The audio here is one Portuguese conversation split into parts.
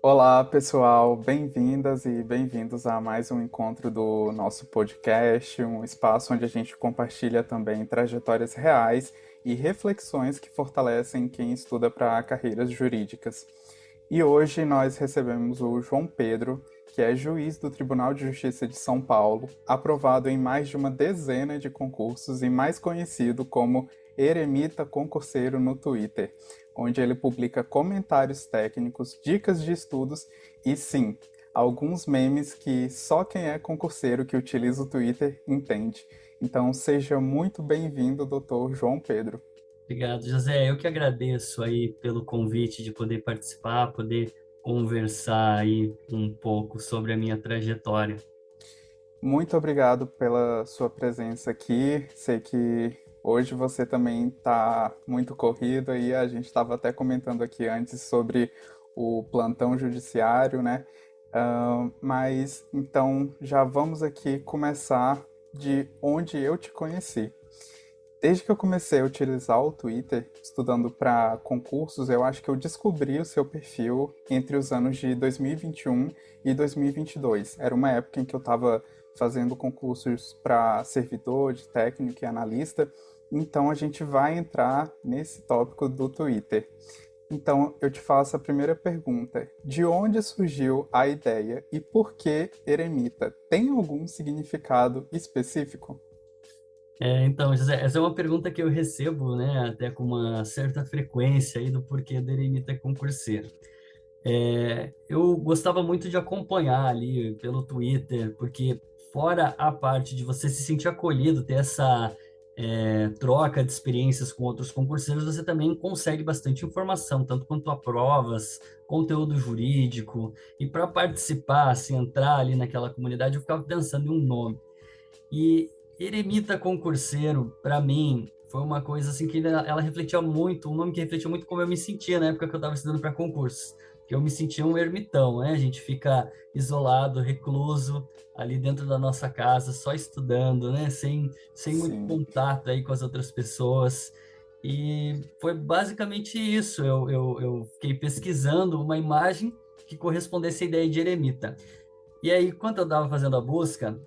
Olá, pessoal, bem-vindas e bem-vindos a mais um encontro do nosso podcast, um espaço onde a gente compartilha também trajetórias reais e reflexões que fortalecem quem estuda para carreiras jurídicas. E hoje nós recebemos o João Pedro, que é juiz do Tribunal de Justiça de São Paulo, aprovado em mais de uma dezena de concursos e mais conhecido como Eremita Concurseiro no Twitter, onde ele publica comentários técnicos, dicas de estudos e, sim, alguns memes que só quem é concurseiro que utiliza o Twitter entende. Então, seja muito bem-vindo, doutor João Pedro. Obrigado, José. Eu que agradeço aí pelo convite de poder participar, poder conversar aí um pouco sobre a minha trajetória. Muito obrigado pela sua presença aqui. Sei que hoje você também está muito corrido e a gente estava até comentando aqui antes sobre o plantão judiciário, né? Mas então já vamos aqui começar de onde eu te conheci. Desde que eu comecei a utilizar o Twitter, estudando para concursos, eu acho que eu descobri o seu perfil entre os anos de 2021 e 2022. Era uma época em que eu estava fazendo concursos para servidor, de técnico e analista. Então a gente vai entrar nesse tópico do Twitter. Então eu te faço a primeira pergunta: de onde surgiu a ideia e por que eremita? Tem algum significado específico? Então, José, essa é uma pergunta que eu recebo, né, até com uma certa frequência aí do porquê do eremita concurseiro. Eu gostava muito de acompanhar ali pelo Twitter, porque fora a parte de você se sentir acolhido, ter essa troca de experiências com outros concurseiros, você também consegue bastante informação, tanto quanto a provas, conteúdo jurídico, e para participar, assim, entrar ali naquela comunidade, eu ficava pensando em um nome. E eremita concurseiro, para mim, foi uma coisa assim que ela refletia muito, um nome que refletia muito como eu me sentia na época que eu estava estudando para concursos, que eu me sentia um ermitão, né? A gente fica isolado, recluso ali dentro da nossa casa, só estudando, né? Sem muito Sim. contato aí com as outras pessoas. E foi basicamente isso. Eu fiquei pesquisando uma imagem que correspondesse à ideia de eremita. E aí, quando eu estava fazendo a busca,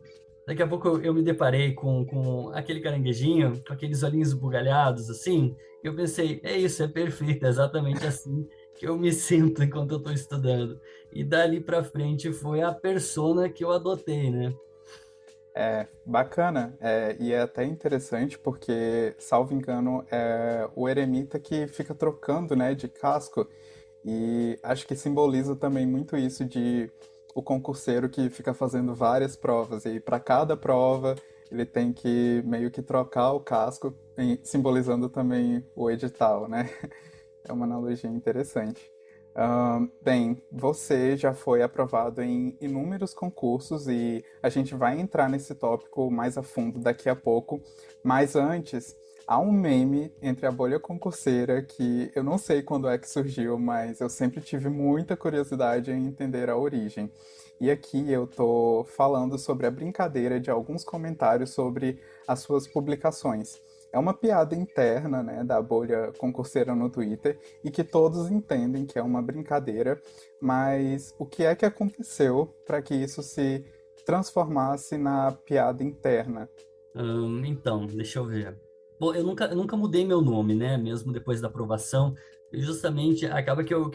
daqui a pouco eu me deparei com aquele caranguejinho, com aqueles olhinhos bugalhados, assim. Eu pensei, é isso, é perfeito, é exatamente assim que eu me sinto enquanto eu estou estudando. E dali para frente foi a persona que eu adotei, né? É bacana, e é até interessante porque, salvo engano, é o eremita que fica trocando, né, de casco, e acho que simboliza também muito isso de o concurseiro que fica fazendo várias provas, e para cada prova ele tem que meio que trocar o casco, simbolizando também o edital, né? É uma analogia interessante. Bem, você já foi aprovado em inúmeros concursos e a gente vai entrar nesse tópico mais a fundo daqui a pouco. Mas antes, há um meme entre a bolha concurseira que eu não sei quando é que surgiu, mas eu sempre tive muita curiosidade em entender a origem. E aqui eu tô falando sobre a brincadeira de alguns comentários sobre as suas publicações. É uma piada interna, né, da bolha concurseira no Twitter e que todos entendem que é uma brincadeira, mas o que é que aconteceu para que isso se transformasse na piada interna? Então, deixa eu ver. Bom, eu nunca mudei meu nome, né? Mesmo depois da aprovação. E justamente acaba que eu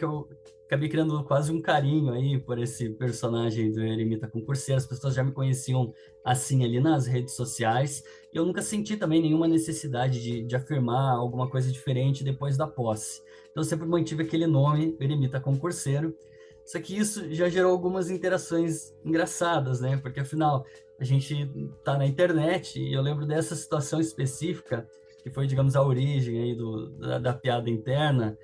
acabei criando quase um carinho aí por esse personagem do Eremita Concurseiro. As pessoas já me conheciam assim ali nas redes sociais. E eu nunca senti também nenhuma necessidade de afirmar alguma coisa diferente depois da posse. Então eu sempre mantive aquele nome, Eremita Concurseiro. Só que isso já gerou algumas interações engraçadas, né? Porque afinal a gente tá na internet e eu lembro dessa situação específica que foi, digamos, a origem aí da piada interna,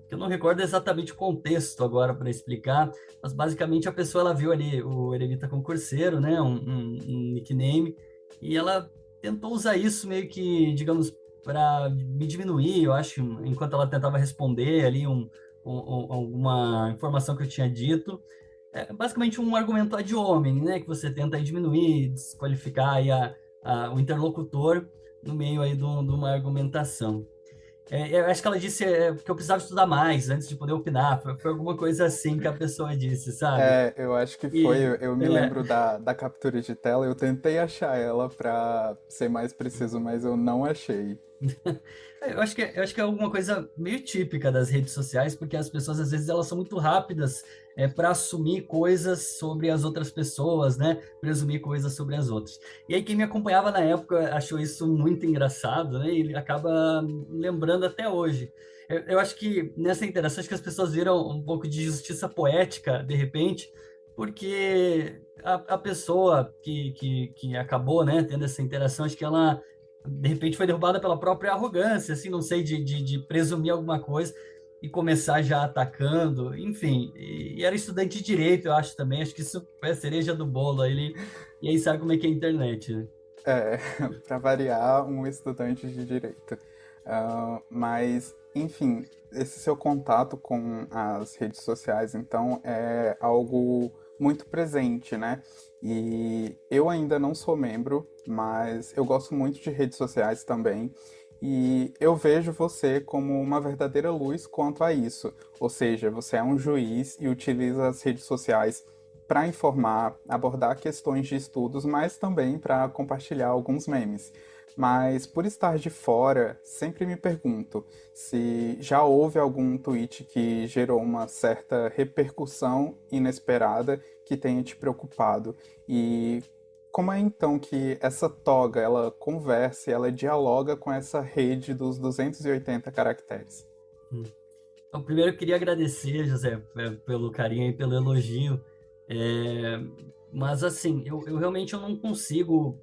que eu não recordo exatamente o contexto agora para explicar, mas basicamente a pessoa ela viu ali o Eremita Concurseiro, né, um nickname, e ela tentou usar isso meio que, digamos, para me diminuir, eu acho, enquanto ela tentava responder ali alguma informação que eu tinha dito. É basicamente um argumento ad hominem, né? Que você tenta aí diminuir, desqualificar aí o interlocutor no meio aí de uma argumentação. Eu acho que ela disse que eu precisava estudar mais antes de poder opinar. Foi alguma coisa assim que a pessoa disse, sabe? É, eu acho que foi, E eu me lembro da captura de tela, eu tentei achar ela pra ser mais preciso, mas eu não achei. eu acho que é alguma coisa meio típica das redes sociais, porque as pessoas às vezes elas são muito rápidas para assumir coisas sobre as outras pessoas, né? Presumir coisas sobre as outras. E aí quem me acompanhava na época achou isso muito engraçado, né? E acaba lembrando até hoje. Eu acho que nessa interação acho que as pessoas viram um pouco de justiça poética de repente, porque a pessoa que acabou, né, tendo essa interação, acho que ela de repente foi derrubada pela própria arrogância, assim, não sei, de presumir alguma coisa e começar já atacando, enfim. E era estudante de direito, eu acho também, acho que isso foi a cereja do bolo. E aí sabe como é que é a internet, né? É, para variar, um estudante de direito. Mas, enfim, esse seu contato com as redes sociais, então, é algo muito presente, né? E eu ainda não sou membro, mas eu gosto muito de redes sociais também. E eu vejo você como uma verdadeira luz quanto a isso. Ou seja, você é um juiz e utiliza as redes sociais para informar, abordar questões de estudos, mas também para compartilhar alguns memes. Mas por estar de fora, sempre me pergunto se já houve algum tweet que gerou uma certa repercussão inesperada que tenha te preocupado. E como é então que essa toga, ela conversa, e ela dialoga com essa rede dos 280 caracteres? Hum. Então, primeiro eu queria agradecer, José, pelo carinho e pelo elogio. É, mas, assim, eu realmente eu não consigo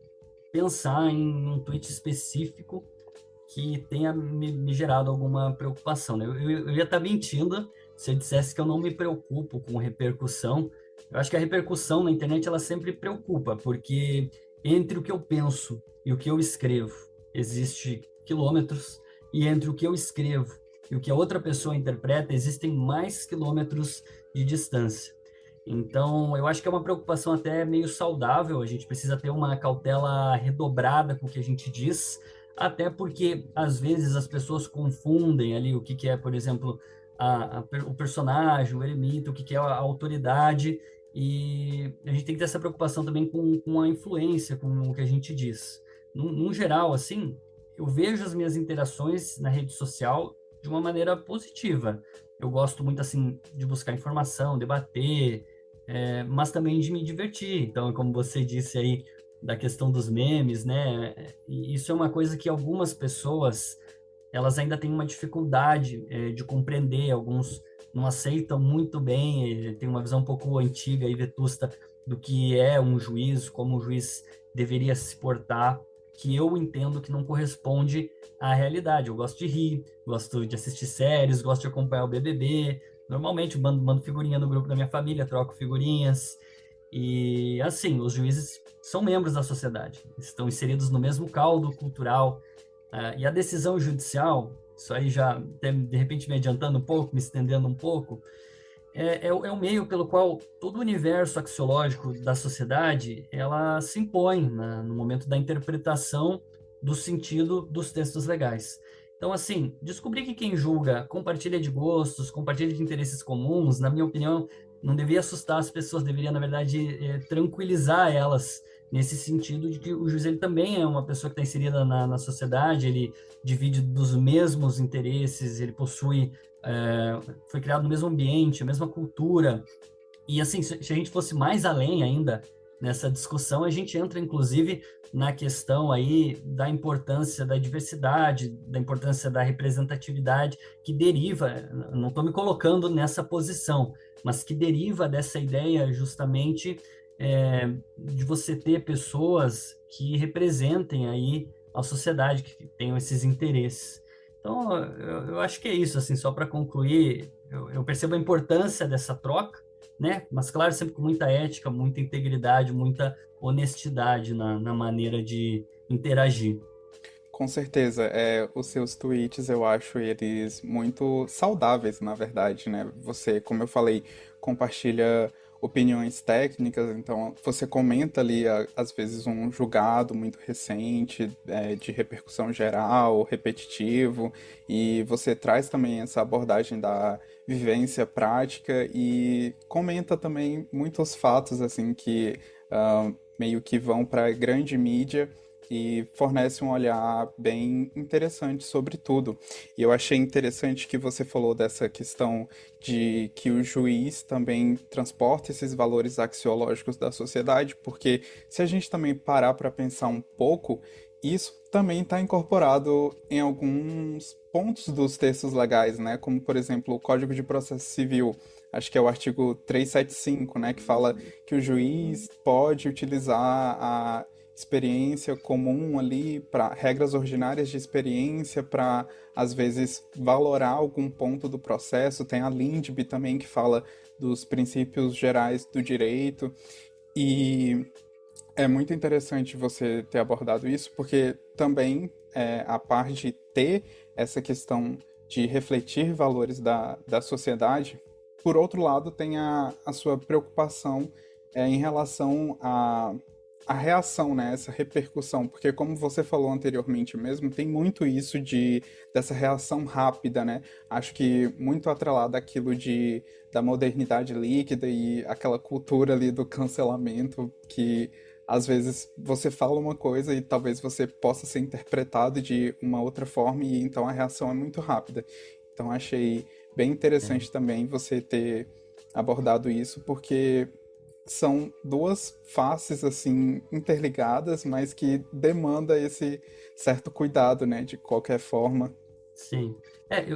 pensar em um tweet específico que tenha me gerado alguma preocupação, né? Eu ia estar mentindo se eu dissesse que eu não me preocupo com repercussão. Eu acho que a repercussão na internet ela sempre preocupa, porque entre o que eu penso e o que eu escrevo existe quilômetros, e entre o que eu escrevo e o que a outra pessoa interpreta existem mais quilômetros de distância. Então, eu acho que é uma preocupação até meio saudável, a gente precisa ter uma cautela redobrada com o que a gente diz, até porque às vezes as pessoas confundem ali o que, que é, por exemplo, o personagem, o eremita, o que, que é a autoridade, e a gente tem que ter essa preocupação também com a influência, com o que a gente diz. Num geral, assim, eu vejo as minhas interações na rede social de uma maneira positiva. Eu gosto muito, assim, de buscar informação, debater, mas também de me divertir. Então, como você disse aí, da questão dos memes, né? E isso é uma coisa que algumas pessoas elas ainda têm uma dificuldade de compreender. Alguns não aceitam muito bem, têm uma visão um pouco antiga e vetusta do que é um juiz, como um juiz deveria se portar, que eu entendo que não corresponde à realidade. Eu gosto de rir, gosto de assistir séries, gosto de acompanhar o BBB. Normalmente mando figurinha no grupo da minha família, troco figurinhas. E assim, os juízes são membros da sociedade, estão inseridos no mesmo caldo cultural. E a decisão judicial, isso aí já de repente me adiantando um pouco, me estendendo um pouco, é o meio pelo qual todo o universo axiológico da sociedade ela se impõe no momento da interpretação do sentido dos textos legais. Então, assim, descobrir que quem julga compartilha de gostos, compartilha de interesses comuns, na minha opinião, não devia assustar as pessoas, deveria, na verdade, tranquilizar elas, nesse sentido de que o juiz ele também é uma pessoa que está inserida na sociedade, ele divide dos mesmos interesses, ele possui foi criado no mesmo ambiente, a mesma cultura. E assim, se a gente fosse mais além ainda nessa discussão, a gente entra inclusive na questão aí da importância da diversidade, da importância da representatividade, que deriva, não estou me colocando nessa posição, mas que deriva dessa ideia justamente de você ter pessoas que representem aí a sociedade, que tenham esses interesses. Então, eu acho que é isso, assim, só para concluir, eu percebo a importância dessa troca, né? Mas, claro, sempre com muita ética, muita integridade, muita honestidade na maneira de interagir. Com certeza, os seus tweets eu acho eles muito saudáveis, na verdade, né? Você, como eu falei, compartilha opiniões técnicas, então você comenta ali, às vezes, um julgado muito recente, de repercussão geral, repetitivo, e você traz também essa abordagem da vivência prática e comenta também muitos fatos, assim, que meio que vão para a grande mídia e fornece um olhar bem interessante sobre tudo. E eu achei interessante que você falou dessa questão de que o juiz também transporta esses valores axiológicos da sociedade, porque se a gente também parar para pensar um pouco, isso também está incorporado em alguns pontos dos textos legais, né? Como, por exemplo, o Código de Processo Civil. Acho que é o artigo 375, né, que fala que o juiz pode utilizar a experiência comum ali, para regras ordinárias de experiência, para às vezes valorar algum ponto do processo. Tem a LINDB também que fala dos princípios gerais do direito. E é muito interessante você ter abordado isso, porque também a parte de ter essa questão de refletir valores da sociedade, por outro lado, tem a sua preocupação em relação à reação, né? Essa repercussão, porque como você falou anteriormente mesmo, tem muito isso dessa reação rápida, né? Acho que muito atrelado àquilo da modernidade líquida e aquela cultura ali do cancelamento que às vezes você fala uma coisa e talvez você possa ser interpretado de uma outra forma e então a reação é muito rápida. Então achei bem interessante também você ter abordado isso, porque são duas faces assim interligadas, mas que demanda esse certo cuidado, né, de qualquer forma. Sim.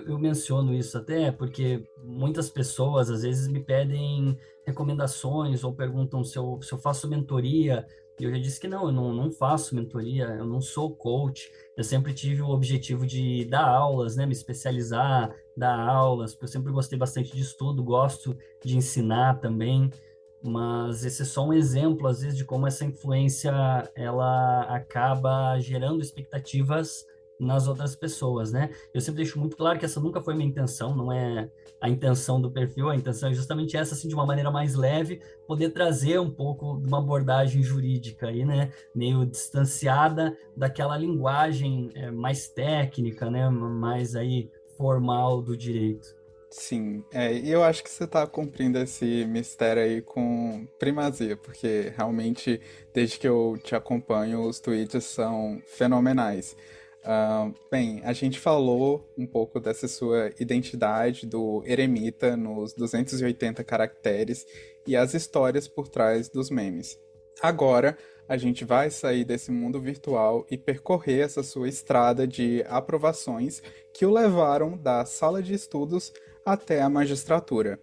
Eu menciono isso até porque muitas pessoas às vezes me pedem recomendações ou perguntam se eu faço mentoria. E eu já disse que não, eu não faço mentoria, eu não sou coach. Eu sempre tive o objetivo de dar aulas, né, me especializar, dar aulas, porque eu sempre gostei bastante de estudo, gosto de ensinar também. Mas esse é só um exemplo, às vezes, de como essa influência ela acaba gerando expectativas nas outras pessoas, né? Eu sempre deixo muito claro que essa nunca foi minha intenção, não é a intenção do perfil, a intenção é justamente essa, assim, de uma maneira mais leve, poder trazer um pouco de uma abordagem jurídica aí, né? Meio distanciada daquela linguagem mais técnica, né? Mais aí formal do direito. Sim, e eu acho que você está cumprindo esse mistério aí com primazia, porque realmente, desde que eu te acompanho, os tweets são fenomenais. Bem, a gente falou um pouco dessa sua identidade do eremita nos 280 caracteres e as histórias por trás dos memes. Agora, a gente vai sair desse mundo virtual e percorrer essa sua estrada de aprovações que o levaram da sala de estudos até a magistratura.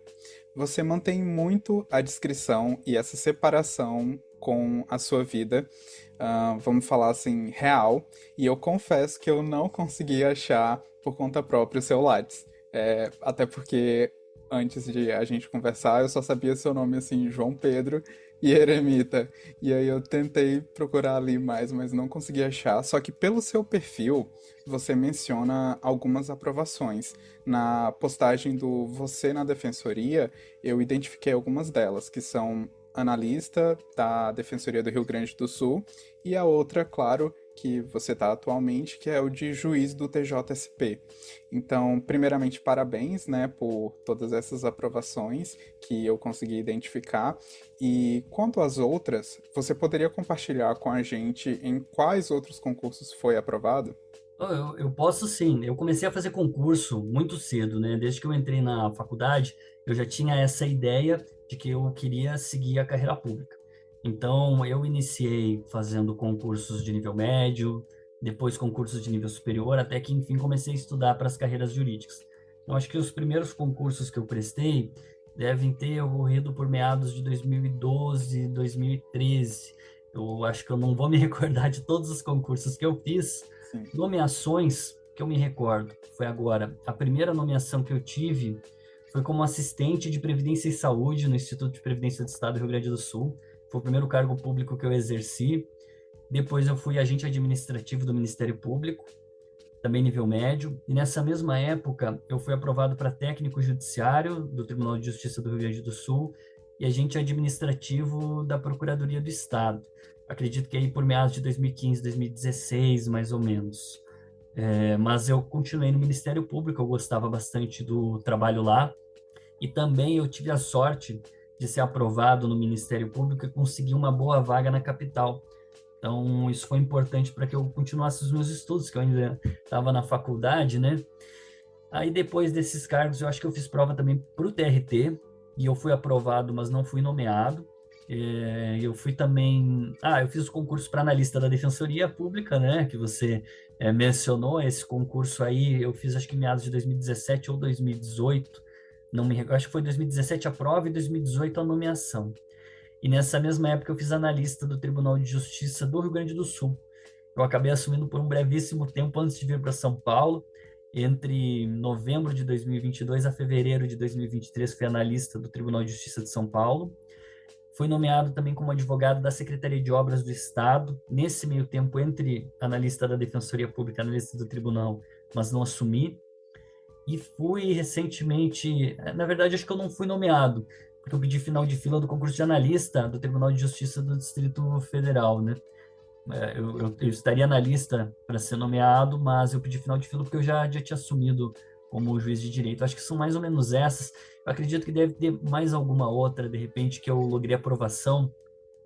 Você mantém muito a descrição e essa separação com a sua vida, vamos falar assim, real, e eu confesso que eu não consegui achar por conta própria o seu Lattes. Até porque antes de a gente conversar, eu só sabia seu nome assim, João Pedro e Eremita. E aí eu tentei procurar ali mais, mas não consegui achar. Só que pelo seu perfil, você menciona algumas aprovações. Na postagem do Você na Defensoria, eu identifiquei algumas delas, que são analista da Defensoria do Rio Grande do Sul e a outra, claro, que você está atualmente, que é o de juiz do TJSP. Então, primeiramente, parabéns, né, por todas essas aprovações que eu consegui identificar. E quanto às outras, você poderia compartilhar com a gente em quais outros concursos foi aprovado? Eu posso sim. Eu comecei a fazer concurso muito cedo, né? Desde que eu entrei na faculdade, eu já tinha essa ideia de que eu queria seguir a carreira pública. Então, eu iniciei fazendo concursos de nível médio, depois concursos de nível superior, até que, enfim, comecei a estudar para as carreiras jurídicas. Então, acho que os primeiros concursos que eu prestei devem ter ocorrido por meados de 2012, 2013. Eu acho que eu não vou me recordar de todos os concursos que eu fiz. Sim. Nomeações que eu me recordo, foi agora. A primeira nomeação que eu tive foi como assistente de Previdência e Saúde no Instituto de Previdência do Estado do Rio Grande do Sul. Foi o primeiro cargo público que eu exerci. Depois eu fui agente administrativo do Ministério Público, também nível médio. E nessa mesma época eu fui aprovado para técnico judiciário do Tribunal de Justiça do Rio Grande do Sul e agente administrativo da Procuradoria do Estado. Acredito que aí por meados de 2015, 2016, mais ou menos. Mas eu continuei no Ministério Público, eu gostava bastante do trabalho lá, e também eu tive a sorte de ser aprovado no Ministério Público e conseguir uma boa vaga na capital. Então, isso foi importante para que eu continuasse os meus estudos, que eu ainda estava na faculdade, né? Aí, depois desses cargos, eu acho que eu fiz prova também para o TRT, e eu fui aprovado, mas não fui nomeado. Eu fui também. Eu fiz o concurso para analista da Defensoria Pública, né? Que você mencionou. Esse concurso aí, eu fiz acho que em meados de 2017 ou 2018. Não me recordo, acho que foi 2017 a prova e 2018 a nomeação. E nessa mesma época eu fiz analista do Tribunal de Justiça do Rio Grande do Sul. Eu acabei assumindo por um brevíssimo tempo antes de vir para São Paulo. Entre novembro de 2022 a fevereiro de 2023 fui analista do Tribunal de Justiça de São Paulo. Fui nomeado também como advogado da Secretaria de Obras do Estado. Nesse meio tempo, entre analista da Defensoria Pública e analista do Tribunal, mas não assumi. E fui recentemente, na verdade, acho que eu não fui nomeado, porque eu pedi final de fila do concurso de analista do Tribunal de Justiça do Distrito Federal, né? Eu estaria na lista para ser nomeado, mas eu pedi final de fila porque eu já tinha assumido como juiz de direito. Acho que são mais ou menos essas. Eu acredito que deve ter mais alguma outra, de repente, que eu logrei aprovação,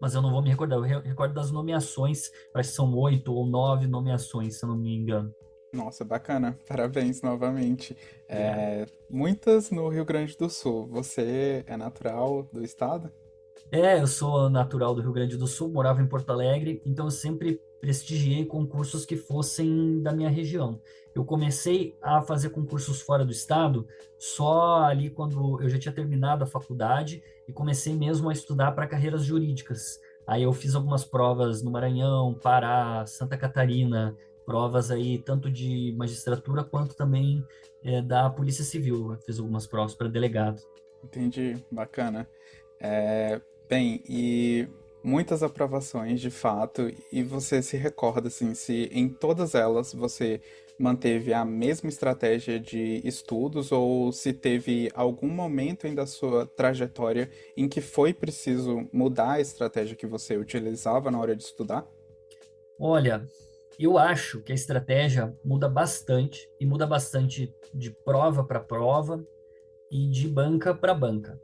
mas eu não vou me recordar. Eu recordo das nomeações, acho que são 8 ou 9 nomeações, se eu não me engano. Nossa, bacana. Parabéns novamente. Obrigado. Muitas no Rio Grande do Sul. Você é natural do estado? Eu sou natural do Rio Grande do Sul, morava em Porto Alegre, então eu sempre prestigiei concursos que fossem da minha região. Eu comecei a fazer concursos fora do estado só ali quando eu já tinha terminado a faculdade e comecei mesmo a estudar para carreiras jurídicas. Aí eu fiz algumas provas no Maranhão, Pará, Santa Catarina, provas aí tanto de magistratura quanto também da Polícia Civil. Eu fiz algumas provas para delegado. Entendi, bacana. É, bem, e muitas aprovações de fato, e você se recorda assim, se em todas elas você manteve a mesma estratégia de estudos ou se teve algum momento em da sua trajetória em que foi preciso mudar a estratégia que você utilizava na hora de estudar? Olha, eu acho que a estratégia muda bastante e muda bastante de prova para prova e de banca para banca.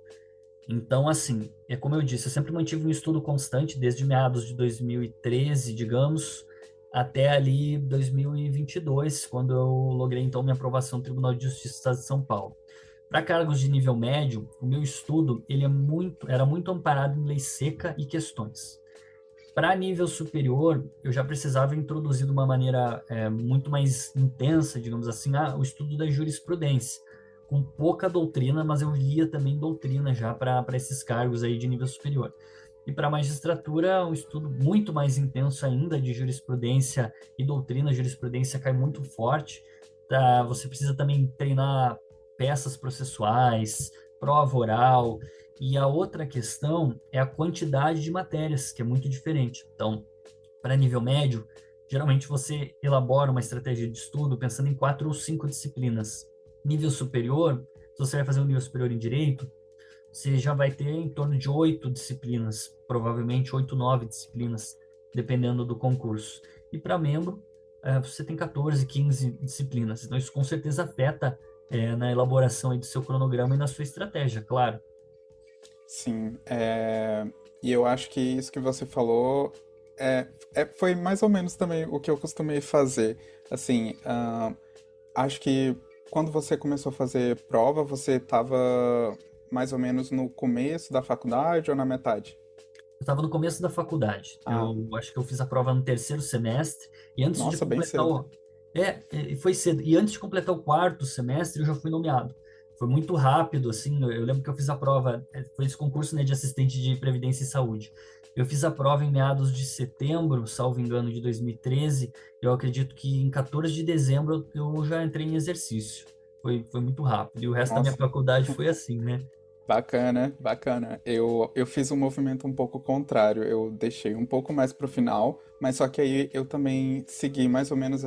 Então, assim, é como eu disse, eu sempre mantive um estudo constante desde meados de 2013, digamos, até ali 2022, quando eu logrei então minha aprovação no Tribunal de Justiça do Estado de São Paulo. Para cargos de nível médio, o meu estudo era muito amparado em lei seca e questões. Para nível superior, eu já precisava introduzir de uma maneira muito mais intensa, digamos assim, o estudo da jurisprudência, com pouca doutrina, mas eu lia também doutrina já para esses cargos aí de nível superior. E para a magistratura, um estudo muito mais intenso ainda de jurisprudência e doutrina. A jurisprudência cai muito forte. Tá? Você precisa também treinar peças processuais, prova oral, e a outra questão é a quantidade de matérias, que é muito diferente. Então, para nível médio, geralmente você elabora uma estratégia de estudo pensando em 4 ou 5 disciplinas. Nível superior, se você vai fazer um nível superior em direito, você já vai ter em torno de 8 disciplinas, provavelmente 8, 9 disciplinas, dependendo do concurso. E para membro, você tem 14, 15 disciplinas. Então, isso com certeza afeta na elaboração aí do seu cronograma e na sua estratégia, claro. Sim, e eu acho que isso que você falou foi mais ou menos também o que eu costumei fazer. Assim, acho que quando você começou a fazer prova, você estava mais ou menos no começo da faculdade ou na metade? Eu estava no começo da faculdade. Ah, Eu acho que eu fiz a prova no terceiro semestre e antes de nossa, bem completar cedo. o foi cedo. E antes de completar o quarto semestre, eu já fui nomeado. Foi muito rápido, assim. Eu lembro que eu fiz a prova, foi esse concurso, né, de assistente de previdência e saúde. Eu fiz a prova em meados de setembro, salvo engano, de 2013. Eu acredito que em 14 de dezembro eu já entrei em exercício. Foi muito rápido. E o resto da minha Nossa, faculdade foi assim, né? bacana, bacana. Eu fiz um movimento um pouco contrário. Eu deixei um pouco mais pro final, mas só que aí eu também segui mais ou menos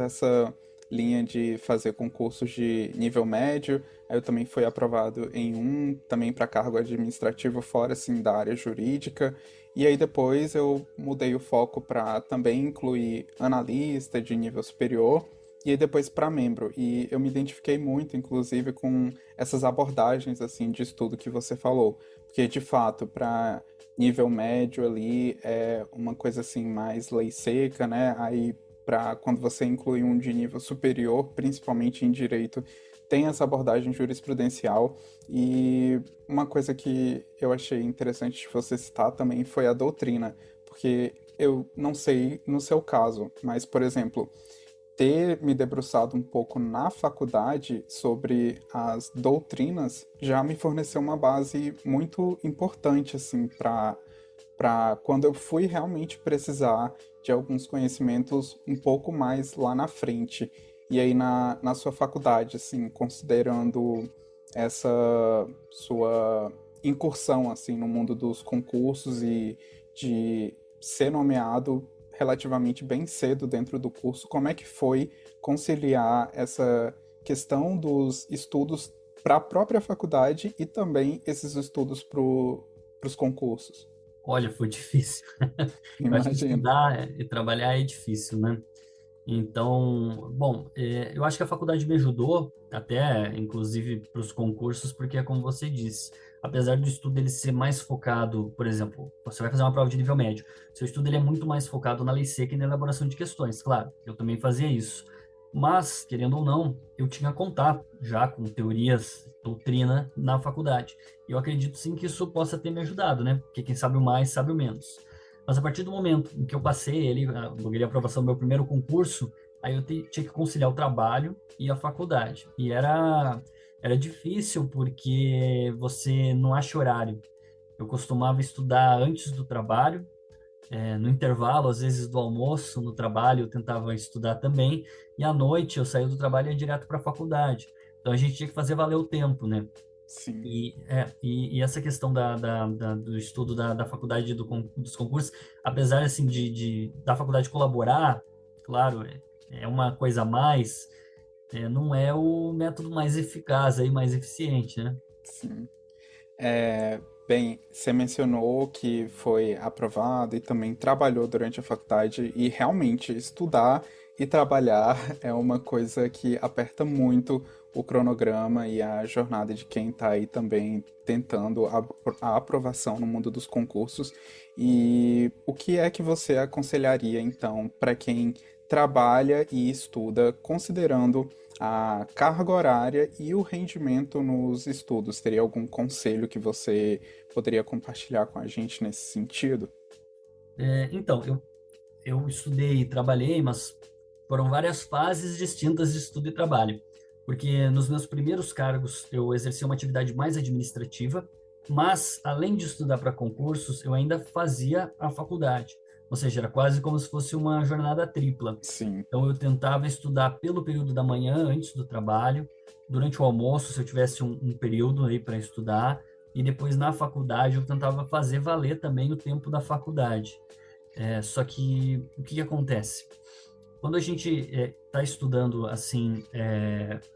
linha de fazer concursos de nível médio. Aí eu também fui aprovado em um, também para cargo administrativo fora assim da área jurídica. E aí depois eu mudei o foco para também incluir analista de nível superior e aí depois para membro. E eu me identifiquei muito, inclusive, com essas abordagens assim de estudo que você falou, porque de fato para nível médio ali é uma coisa assim mais lei seca, né? Aí para quando você inclui um de nível superior, principalmente em direito, tem essa abordagem jurisprudencial. E uma coisa que eu achei interessante de você citar também foi a doutrina, porque eu não sei no seu caso, mas, por exemplo, ter me debruçado um pouco na faculdade sobre as doutrinas já me forneceu uma base muito importante assim para quando eu fui realmente precisar de alguns conhecimentos um pouco mais lá na frente. E aí na sua faculdade, assim, considerando essa sua incursão assim no mundo dos concursos e de ser nomeado relativamente bem cedo dentro do curso, como é que foi conciliar essa questão dos estudos para a própria faculdade e também esses estudos para os concursos? Olha, foi difícil. Eu acho que Imagino. estudar e trabalhar é difícil, né? Então, bom, eu acho que a faculdade me ajudou até, inclusive, para os concursos, porque é como você disse, apesar do estudo ele ser mais focado, por exemplo, você vai fazer uma prova de nível médio, seu estudo ele é muito mais focado na lei seca e na elaboração de questões, claro, eu também fazia isso. Mas, querendo ou não, eu tinha contato já com teorias, doutrina na faculdade. E eu acredito sim que isso possa ter me ajudado, né? Porque quem sabe o mais, sabe o menos. Mas a partir do momento em que eu passei ele, eu ganhei a aprovação do meu primeiro concurso, aí eu tinha que conciliar o trabalho e a faculdade. E era difícil porque você não acha horário. Eu costumava estudar antes do trabalho, no intervalo, às vezes do almoço, no trabalho, eu tentava estudar também, e à noite eu saía do trabalho e ia direto para a faculdade. Então a gente tinha que fazer valer o tempo, né? Sim. E essa questão do estudo da faculdade dos concursos, apesar assim da faculdade colaborar, claro, é uma coisa a mais, não é o método mais eficaz aí, mais eficiente, né? Sim. Bem, você mencionou que foi aprovado e também trabalhou durante a faculdade, e realmente estudar e trabalhar é uma coisa que aperta muito o cronograma e a jornada de quem está aí também tentando a aprovação no mundo dos concursos. E o que é que você aconselharia, então, para quem trabalha e estuda, considerando a carga horária e o rendimento nos estudos? Teria algum conselho que você poderia compartilhar com a gente nesse sentido? Então, eu estudei e trabalhei, mas foram várias fases distintas de estudo e trabalho. Porque nos meus primeiros cargos eu exercia uma atividade mais administrativa, mas além de estudar para concursos, eu ainda fazia a faculdade. Ou seja, era quase como se fosse uma jornada tripla. Sim, Então eu tentava estudar pelo período da manhã, antes do trabalho, durante o almoço, se eu tivesse um período aí para estudar, e depois na faculdade eu tentava fazer valer também o tempo da faculdade. Só que o que acontece? Quando a gente está estudando assim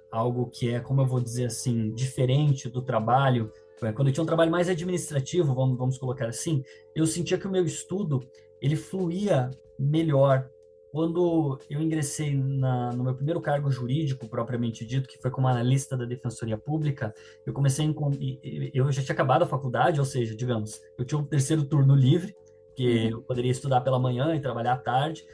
algo que é, como eu vou dizer assim, diferente do trabalho, quando eu tinha um trabalho mais administrativo, vamos colocar assim, eu sentia que o meu estudo ele fluía melhor. Quando eu ingressei no meu primeiro cargo jurídico, propriamente dito, que foi como analista da Defensoria Pública, eu comecei eu já tinha acabado a faculdade, ou seja, digamos, eu tinha um terceiro turno livre, que eu uhum, poderia estudar pela manhã e trabalhar à tarde.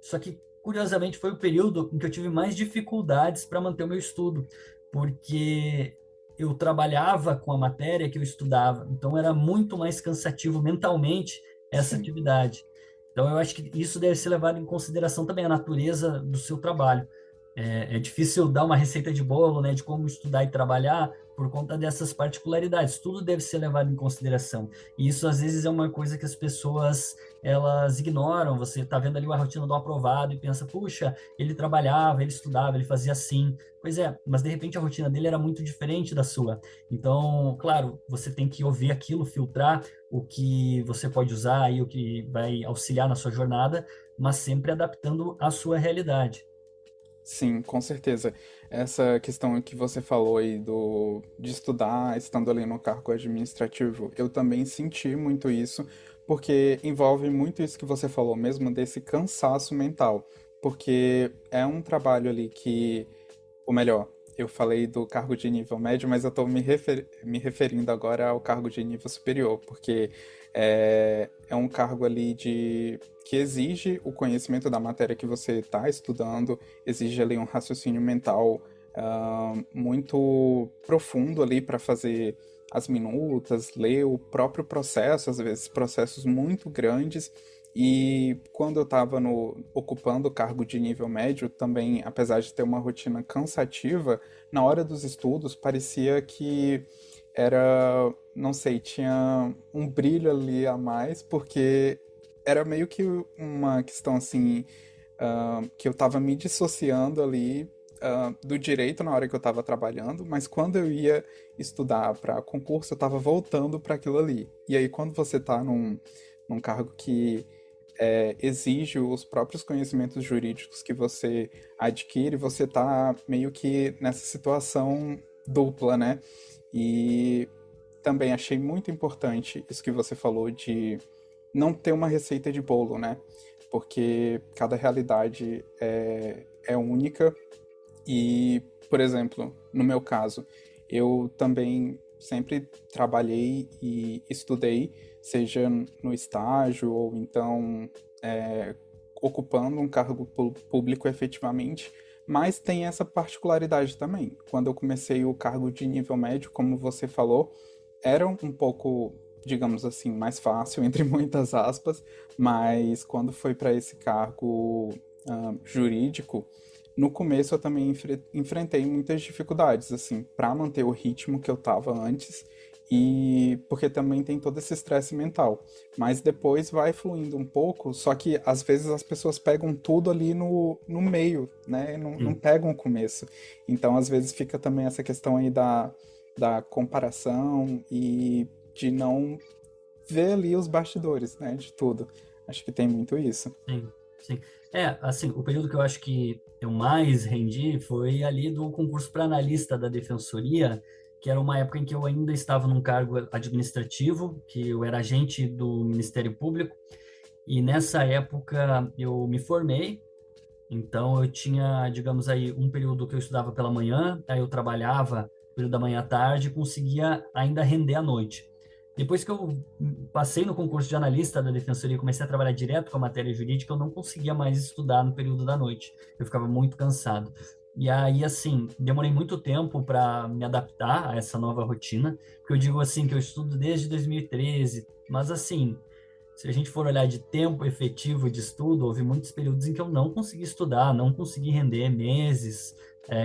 Só que, curiosamente, foi o período em que eu tive mais dificuldades para manter o meu estudo, porque eu trabalhava com a matéria que eu estudava, então era muito mais cansativo mentalmente essa sim, atividade. Então, eu acho que isso deve ser levado em consideração também, a natureza do seu trabalho. É difícil dar uma receita de bolo, né, de como estudar e trabalhar por conta dessas particularidades. Tudo deve ser levado em consideração. E isso, às vezes, é uma coisa que as pessoas elas ignoram. Você está vendo ali a rotina do aprovado e pensa, puxa, ele trabalhava, ele estudava, ele fazia assim. Pois é, mas de repente a rotina dele era muito diferente da sua. Então, claro, você tem que ouvir aquilo, filtrar o que você pode usar e o que vai auxiliar na sua jornada, mas sempre adaptando à sua realidade. Sim, com certeza. Essa questão que você falou aí de estudar estando ali no cargo administrativo, eu também senti muito isso, porque envolve muito isso que você falou mesmo, desse cansaço mental. Porque é um trabalho ali que, ou melhor, eu falei do cargo de nível médio, mas eu estou me referindo agora ao cargo de nível superior, porque é um cargo ali que exige o conhecimento da matéria que você está estudando, exige ali um raciocínio mental muito profundo ali para fazer as minutas, ler o próprio processo, às vezes processos muito grandes. E quando eu estava ocupando o cargo de nível médio, também, apesar de ter uma rotina cansativa, na hora dos estudos parecia que era, não sei, tinha um brilho ali a mais, porque era meio que uma questão assim, que eu estava me dissociando ali do direito na hora que eu estava trabalhando, mas quando eu ia estudar para concurso, eu estava voltando para aquilo ali. E aí, quando você está num cargo que exige os próprios conhecimentos jurídicos que você adquire, você está meio que nessa situação dupla, né? E também achei muito importante isso que você falou de não ter uma receita de bolo, né? Porque cada realidade é única e, por exemplo, no meu caso, eu também sempre trabalhei e estudei, seja no estágio ou então ocupando um cargo público efetivamente, mas tem essa particularidade também. Quando eu comecei o cargo de nível médio, como você falou, era um pouco, digamos assim, mais fácil, entre muitas aspas, mas quando foi para esse cargo jurídico, no começo eu também enfrentei muitas dificuldades, assim, para manter o ritmo que eu tava antes e porque também tem todo esse estresse mental. Mas depois vai fluindo um pouco, só que às vezes as pessoas pegam tudo ali no meio, né? Não Sim. pegam o começo. Então, às vezes fica também essa questão aí da comparação e de não ver ali os bastidores, né? De tudo. Acho que tem muito isso. Sim, sim. Assim, o período que eu acho que eu mais rendi foi ali do concurso para analista da Defensoria, que era uma época em que eu ainda estava num cargo administrativo, que eu era agente do Ministério Público, e nessa época eu me formei, então eu tinha, digamos aí, um período que eu estudava pela manhã, aí eu trabalhava período da manhã à tarde, e conseguia ainda render à noite. Depois que eu passei no concurso de analista da Defensoria e comecei a trabalhar direto com a matéria jurídica, eu não conseguia mais estudar no período da noite. Eu ficava muito cansado. E aí, assim, demorei muito tempo para me adaptar a essa nova rotina, porque eu digo assim que eu estudo desde 2013, mas assim, se a gente for olhar de tempo efetivo de estudo, houve muitos períodos em que eu não consegui estudar, não consegui render meses,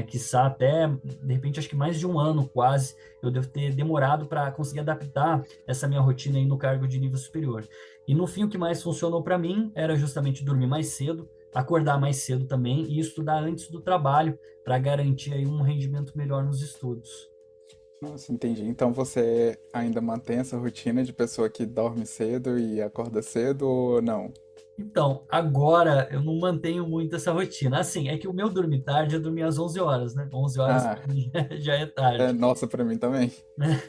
quiçá até, de repente, acho que mais de um ano quase, eu devo ter demorado para conseguir adaptar essa minha rotina aí no cargo de nível superior. E no fim, o que mais funcionou para mim era justamente dormir mais cedo, acordar mais cedo também e estudar antes do trabalho para garantir aí um rendimento melhor nos estudos. Nossa, entendi. Então você ainda mantém essa rotina de pessoa que dorme cedo e acorda cedo ou não? Então, agora eu não mantenho muito essa rotina. Assim, é que o meu dormir tarde é dormir às 11 horas, né? 11 horas Ah, pra mim já é tarde, nossa, pra mim também. né?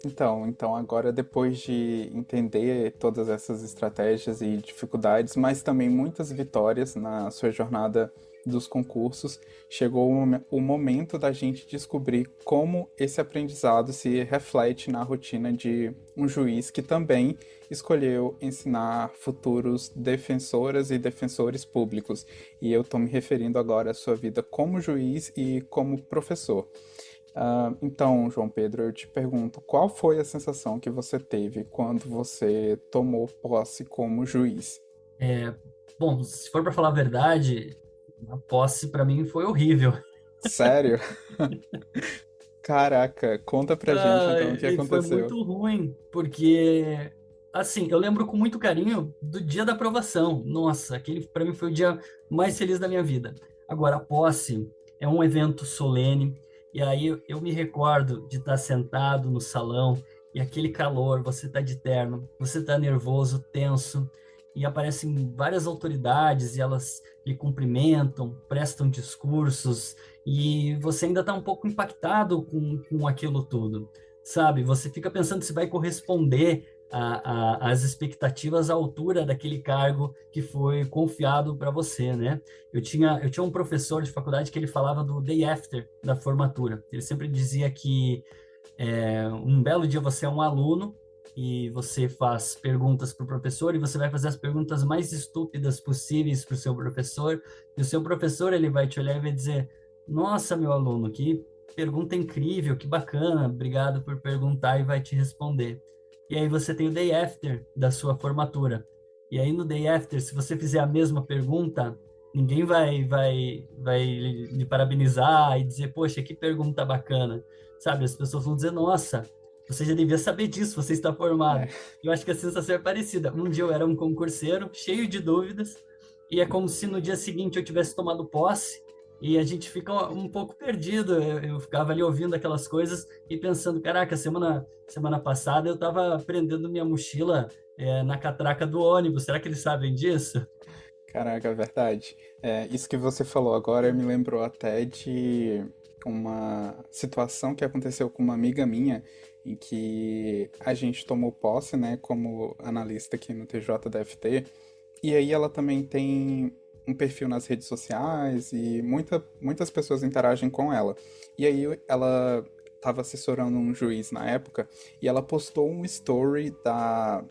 Então agora depois de entender todas essas estratégias e dificuldades, mas também muitas vitórias na sua jornada dos concursos, chegou o momento da gente descobrir como esse aprendizado se reflete na rotina de um juiz que também escolheu ensinar futuros defensoras e defensores públicos. E eu estou me referindo agora à sua vida como juiz e como professor. Então, João Pedro, eu te pergunto, qual foi a sensação que você teve quando você tomou posse como juiz? É, bom, se for para falar a verdade, a posse para mim foi horrível. Sério? Caraca, conta pra gente Ah, então o que e foi aconteceu. muito ruim, porque, assim, eu lembro com muito carinho do dia da aprovação. Nossa, aquele para mim foi o dia mais feliz da minha vida. Agora, a posse é um evento solene, e aí eu me recordo de estar sentado no salão e aquele calor, você tá de terno, você tá nervoso, tenso, e aparecem várias autoridades e elas lhe cumprimentam, prestam discursos e você ainda está um pouco impactado com aquilo tudo, sabe? Você fica pensando se vai corresponder às expectativas à altura daquele cargo que foi confiado para você, né? Eu tinha um professor de faculdade que ele falava do day after da formatura. Ele sempre dizia que um belo dia você é um aluno e você faz perguntas para o professor e você vai fazer as perguntas mais estúpidas possíveis para o seu professor e o seu professor ele vai te olhar e vai dizer: Nossa, meu aluno, que pergunta incrível, que bacana, obrigado por perguntar e vai te responder. E aí você tem o day after da sua formatura. E aí no day after, se você fizer a mesma pergunta, ninguém vai lhe parabenizar e dizer: Poxa, que pergunta bacana. Sabe, as pessoas vão dizer: Nossa, você já devia saber disso, você está É. formado. Eu acho que a sensação é parecida. Um dia eu era um concurseiro, cheio de dúvidas, e é como se no dia seguinte eu tivesse tomado posse, e a gente fica um pouco perdido. Eu ficava ali ouvindo aquelas coisas e pensando: caraca, semana passada eu estava prendendo minha mochila na catraca do ônibus, será que eles sabem disso? Caraca, é verdade. Isso que você falou agora me lembrou até de uma situação que aconteceu com uma amiga minha, em que a gente tomou posse, né, como analista aqui no TJDFT, e aí ela também tem um perfil nas redes sociais e muitas pessoas interagem com ela. E aí ela estava assessorando um juiz na época e ela postou um story da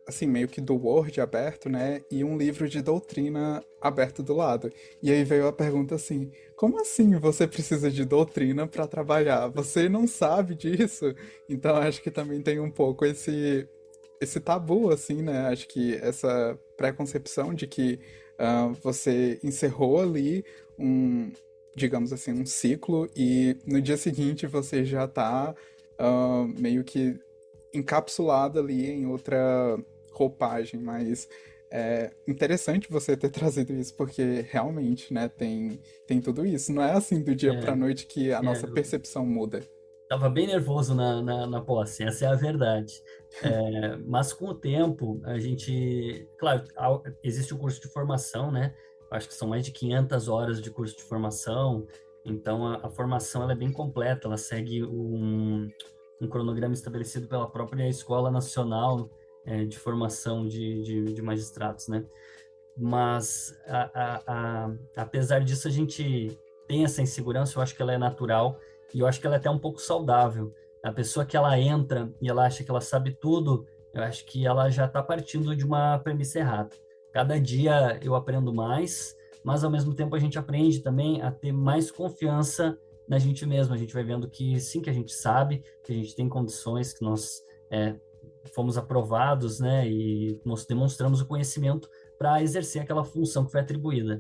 assim, meio que do Word aberto, né? E um livro de doutrina aberto do lado. E aí veio a pergunta assim: como assim você precisa de doutrina para trabalhar? Você não sabe disso? Então acho que também tem um pouco esse tabu, assim, né? Acho que essa preconcepção de que você encerrou ali um, digamos assim, um ciclo e no dia seguinte você já tá meio que encapsulado ali em outra roupagem, mas é interessante você ter trazido isso, porque realmente, né, tem tudo isso. Não é assim do dia pra É, noite que a nossa eu percepção muda. tava bem nervoso na posse, essa é a verdade. Mas com o tempo, a gente... Claro, existe o curso de formação, né? Acho que são mais de 500 horas de curso de formação. Então, a formação ela é bem completa. Ela segue um cronograma estabelecido pela própria Escola Nacional de Formação de Magistrados, né? Mas, apesar disso, a gente tem essa insegurança, eu acho que ela é natural e eu acho que ela é até um pouco saudável. A pessoa que ela entra e ela acha que ela sabe tudo, eu acho que ela já está partindo de uma premissa errada. Cada dia eu aprendo mais, mas ao mesmo tempo a gente aprende também a ter mais confiança na gente mesmo. A gente vai vendo que sim, que a gente sabe, que a gente tem condições, que nós fomos aprovados, né, e nós demonstramos o conhecimento para exercer aquela função que foi atribuída.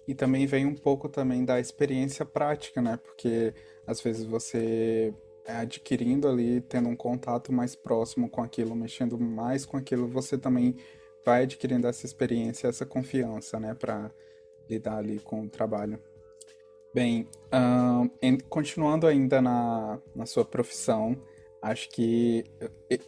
E também vem um pouco também da experiência prática, né? Porque às vezes você adquirindo ali, tendo um contato mais próximo com aquilo, mexendo mais com aquilo, você também vai adquirindo essa experiência, essa confiança, né, para lidar ali com o trabalho. Bem, continuando ainda na sua profissão, acho que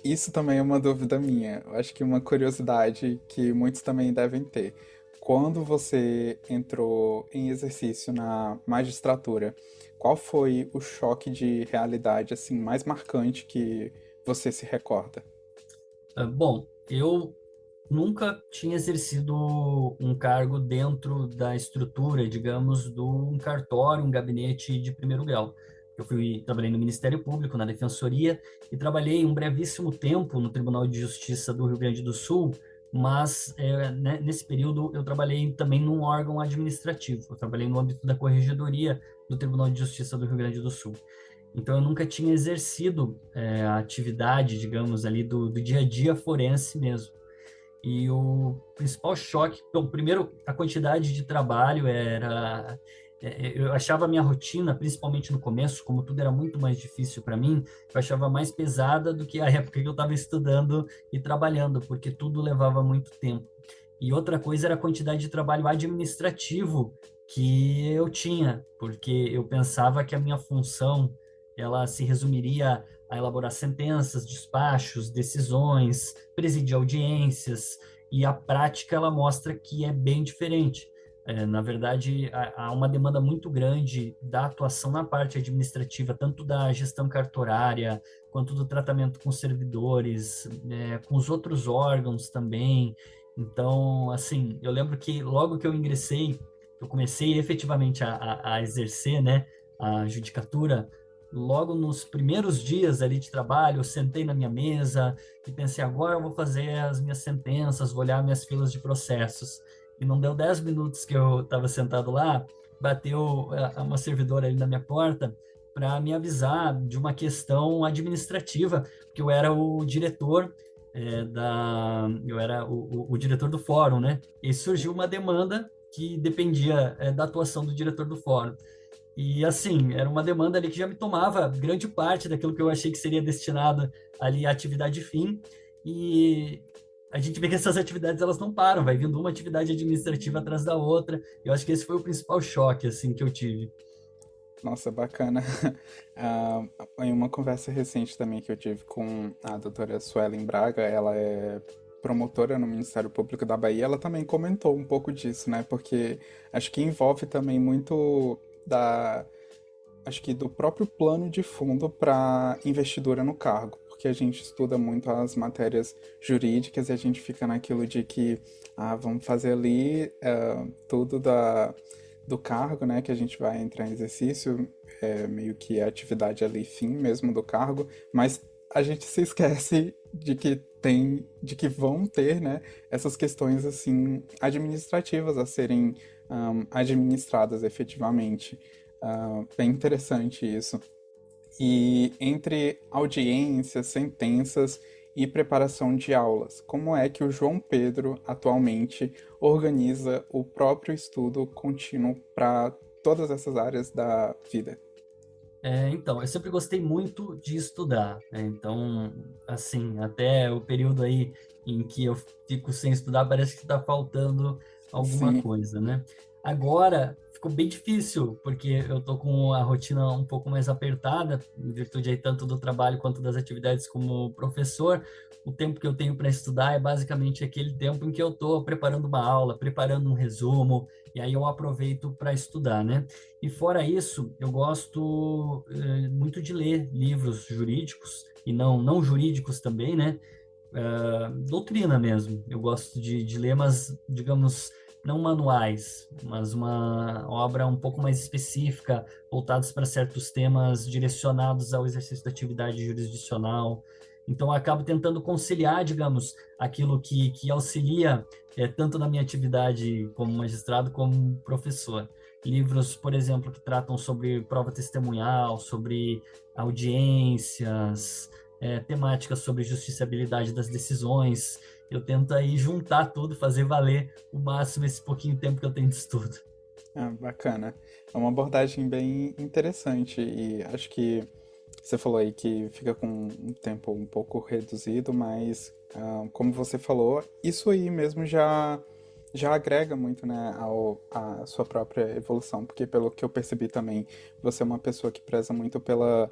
isso também é uma dúvida minha. Eu acho que uma curiosidade que muitos também devem ter. Quando você entrou em exercício na magistratura, qual foi o choque de realidade assim mais marcante que você se recorda? Bom, eu nunca tinha exercido um cargo dentro da estrutura, digamos, de um cartório, um gabinete de primeiro grau. Trabalhei no Ministério Público, na Defensoria, e trabalhei um brevíssimo tempo no Tribunal de Justiça do Rio Grande do Sul, mas né, nesse período eu trabalhei também num órgão administrativo. Eu trabalhei no âmbito da Corregedoria do Tribunal de Justiça do Rio Grande do Sul. Então, eu nunca tinha exercido a atividade, digamos, ali do dia a dia forense mesmo. E o principal choque, bom, primeiro, a quantidade de trabalho era. Eu achava a minha rotina, principalmente no começo, como tudo era muito mais difícil para mim, eu achava mais pesada do que a época que eu estava estudando e trabalhando, porque tudo levava muito tempo. E outra coisa era a quantidade de trabalho administrativo que eu tinha, porque eu pensava que a minha função ela se resumiria a elaborar sentenças, despachos, decisões, presidir audiências, e a prática ela mostra que é bem diferente. Na verdade, há uma demanda muito grande da atuação na parte administrativa, tanto da gestão cartorária, quanto do tratamento com servidores, com os outros órgãos também. Então, assim, eu lembro que logo que eu ingressei, eu comecei efetivamente a exercer, né, a judicatura. Logo nos primeiros dias ali de trabalho, eu sentei na minha mesa e pensei, agora eu vou fazer as minhas sentenças, vou olhar minhas filas de processos. E não deu 10 minutos que eu estava sentado lá, bateu uma servidora ali na minha porta para me avisar de uma questão administrativa, porque eu era o diretor eu era o diretor do fórum, né? E surgiu uma demanda que dependia da atuação do diretor do fórum. E assim, era uma demanda ali que já me tomava grande parte daquilo que eu achei que seria destinado ali à atividade fim. E a gente vê que essas atividades elas não param, vai vindo uma atividade administrativa atrás da outra. Eu acho que esse foi o principal choque assim que eu tive. Nossa, bacana. Ah, em uma conversa recente também que eu tive com a doutora Suelen Braga, ela é promotora no Ministério Público da Bahia, ela também comentou um pouco disso, né? Porque acho que envolve também muito da, acho que do próprio plano de fundo para investidura no cargo, porque a gente estuda muito as matérias jurídicas e a gente fica naquilo de que vamos fazer ali tudo do cargo, né, que a gente vai entrar em exercício, meio que a atividade ali fim mesmo do cargo, mas a gente se esquece de que vão ter, né, essas questões assim administrativas a serem administradas efetivamente. Bem interessante isso. E entre audiências, sentenças e preparação de aulas, como é que o João Pedro atualmente organiza o próprio estudo contínuo para todas essas áreas da vida? Então, eu sempre gostei muito de estudar, né? Então, assim, até o período aí em que eu fico sem estudar, parece que está faltando alguma Sim, coisa, né? Agora, ficou bem difícil, porque eu tô com a rotina um pouco mais apertada, em virtude aí tanto do trabalho quanto das atividades como professor. O tempo que eu tenho para estudar é basicamente aquele tempo em que eu estou preparando uma aula, preparando um resumo, e aí eu aproveito para estudar, né? E fora isso, eu gosto muito de ler livros jurídicos e não jurídicos também, né? Doutrina mesmo. Eu gosto de ler, mas, digamos, não manuais, mas uma obra um pouco mais específica, voltados para certos temas direcionados ao exercício da atividade jurisdicional. Então, eu acabo tentando conciliar, digamos, aquilo que auxilia tanto na minha atividade como magistrado como professor. Livros, por exemplo, que tratam sobre prova testemunhal, sobre audiências, temáticas sobre justiciabilidade das decisões. Eu tento aí juntar tudo, fazer valer o máximo esse pouquinho tempo que eu tenho de estudo. bacana. É uma abordagem bem interessante e acho que você falou aí que fica com um tempo um pouco reduzido, mas como você falou, isso aí mesmo já agrega muito, né, à sua própria evolução, porque pelo que eu percebi também, você é uma pessoa que preza muito pela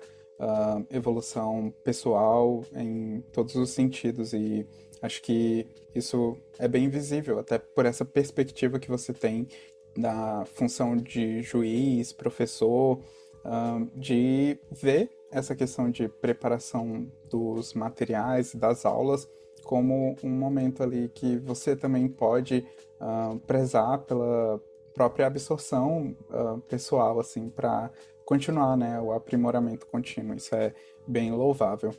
evolução pessoal em todos os sentidos e acho que isso é bem visível, até por essa perspectiva que você tem da função de juiz, professor, de ver essa questão de preparação dos materiais e das aulas como um momento ali que você também pode prezar pela própria absorção pessoal, assim, para continuar, né, o aprimoramento contínuo. Isso é bem louvável.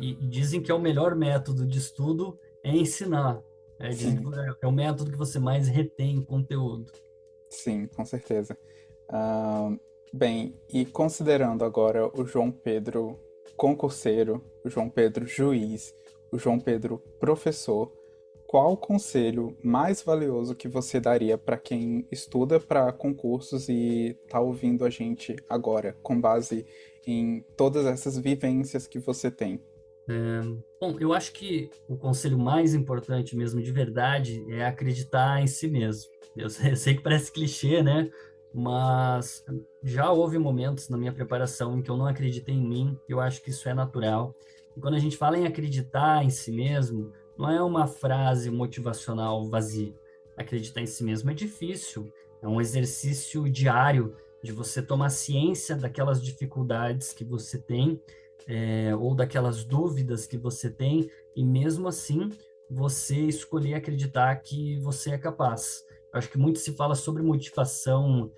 E dizem que é o melhor método de estudo é ensinar. Dizem que Sim, é o método que você mais retém conteúdo. sim, com certeza. Ah, bem, e considerando agora o João Pedro concurseiro, o João Pedro juiz, o João Pedro professor, qual o conselho mais valioso que você daria para quem estuda para concursos e está ouvindo a gente agora, com base em todas essas vivências que você tem? Bom, eu acho que o conselho mais importante mesmo, de verdade, é acreditar em si mesmo. Eu sei que parece clichê, né? mas já houve momentos na minha preparação em que eu não acreditei em mim, eu acho que isso é natural. E quando a gente fala em acreditar em si mesmo, não é uma frase motivacional vazia. Acreditar em si mesmo é difícil, é um exercício diário de você tomar ciência daquelas dificuldades que você tem, ou daquelas dúvidas que você tem, e mesmo assim você escolher acreditar que você é capaz. Eu acho que muito se fala sobre motivação,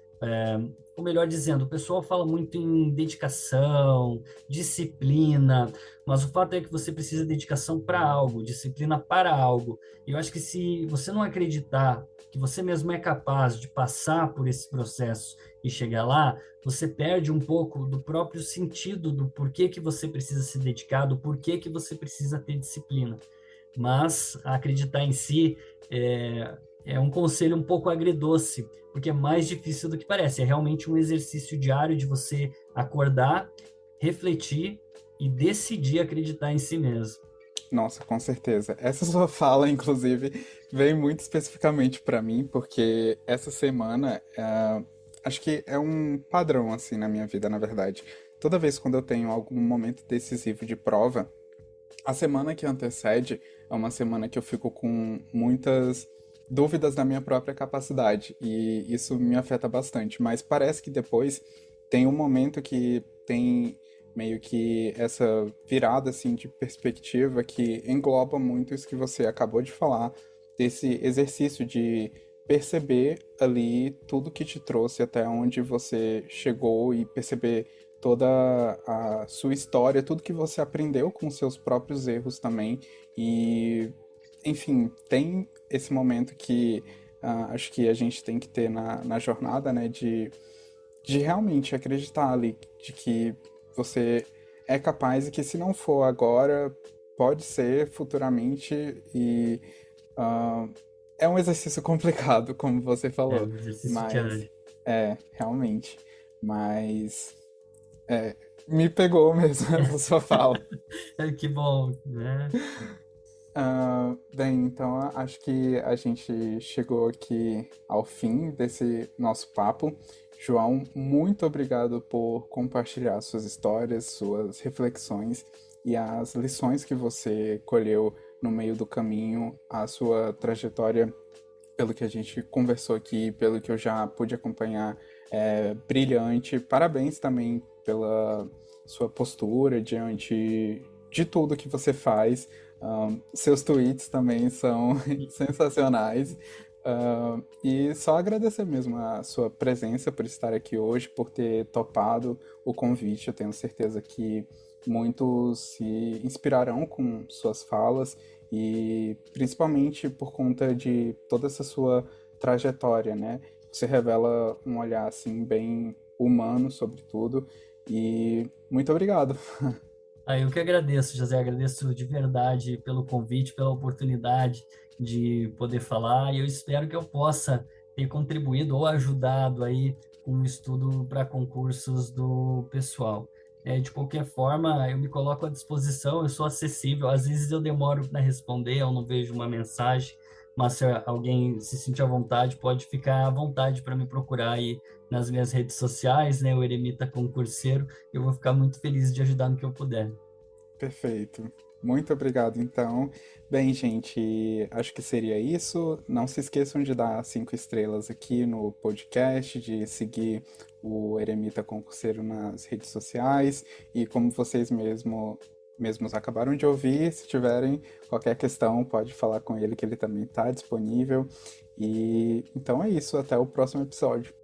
ou melhor dizendo, o pessoal fala muito em dedicação, disciplina, mas o fato é que você precisa de dedicação para algo, disciplina para algo. E eu acho que se você não acreditar que você mesmo é capaz de passar por esse processo e chegar lá, você perde um pouco do próprio sentido do porquê que você precisa se dedicar, do porquê que você precisa ter disciplina. Mas acreditar em si é um conselho um pouco agridoce, porque é mais difícil do que parece. É realmente um exercício diário de você acordar, refletir e decidir acreditar em si mesmo. Nossa, com certeza. Essa sua fala, inclusive, veio muito especificamente para mim, porque essa semana, acho que é um padrão, assim, na minha vida, na verdade. Toda vez quando eu tenho algum momento decisivo de prova, a semana que antecede é uma semana que eu fico com muitas dúvidas da minha própria capacidade, e isso me afeta bastante. Mas parece que depois tem um momento que tem meio que essa virada assim de perspectiva que engloba muito isso que você acabou de falar, desse exercício de perceber ali tudo que te trouxe até onde você chegou e perceber toda a sua história, tudo que você aprendeu com seus próprios erros também. E, enfim, tem esse momento que acho que a gente tem que ter na jornada, né, de realmente acreditar ali, de que você é capaz e que se não for agora, pode ser futuramente e ah, é um exercício complicado, como você É falou, um exercício mas diário. realmente, mas me pegou mesmo essa sua fala. Que bom, né? Bem, então acho que a gente chegou aqui ao fim desse nosso papo. João, muito obrigado por compartilhar suas histórias, suas reflexões e as lições que você colheu no meio do caminho, a sua trajetória, pelo que a gente conversou aqui, pelo que eu já pude acompanhar, é brilhante. Parabéns também pela sua postura diante de tudo que você faz. Seus tweets também são sensacionais. E só agradecer mesmo a sua presença por estar aqui hoje, por ter topado o convite. Eu tenho certeza que muitos se inspirarão com suas falas e principalmente por conta de toda essa sua trajetória, né? Você revela um olhar assim bem humano sobre tudo e muito obrigado. Eu que agradeço, José, agradeço de verdade pelo convite, pela oportunidade de poder falar, e eu espero que eu possa ter contribuído ou ajudado aí com o estudo para concursos do pessoal. De qualquer forma, eu me coloco à disposição, eu sou acessível, às vezes eu demoro para responder, eu não vejo uma mensagem, mas se alguém se sentir à vontade, pode ficar à vontade para me procurar aí nas minhas redes sociais, né, o Eremita Concurseiro. Eu vou ficar muito feliz de ajudar no que eu puder. Perfeito. Muito obrigado, então. Bem, gente, acho que seria isso. Não se esqueçam de dar 5 estrelas aqui no podcast, de seguir o Eremita Concurseiro nas redes sociais. E como vocês mesmos acabaram de ouvir, se tiverem qualquer questão, pode falar com ele, que ele também está disponível. E então é isso. Até o próximo episódio.